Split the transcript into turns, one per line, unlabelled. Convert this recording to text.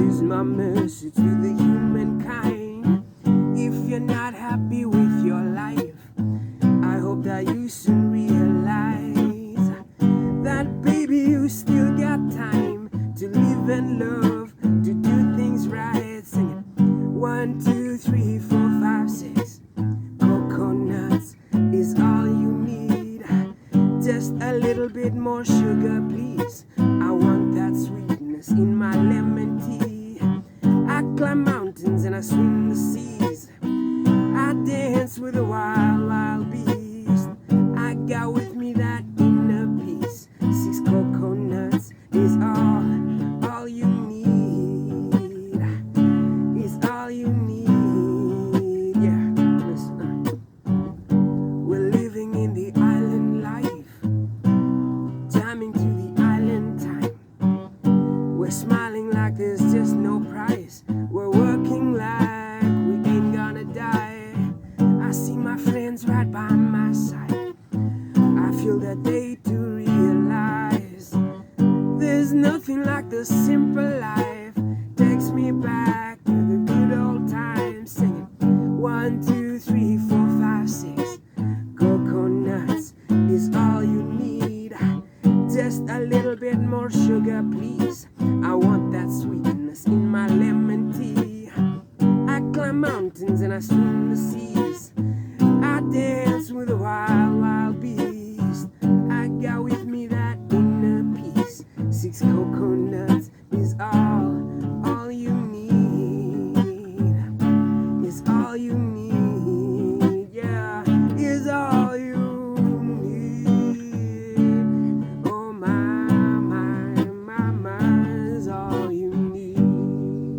is my message to the humankind. If you're not happy with your life, I hope that you soon realize that, baby, you still got time to live and love, to do things right. Sing it. 1, 2, 3, 4, 5, 6. Coconuts is all you need. Just a little bit more sugar, please. I want that sweetness in my lemon tea. I climb mountains and I swim the seas. I dance with a wild, wild beast. I got with me that inner peace. 6 coconuts is all you need. Is all you need. Yeah, listen. We're living in the island life, jamming to the island time. We're smiling like there's just no price. We're working like we ain't gonna die. I see my friends right by my side. I feel that they do realize there's nothing like the simple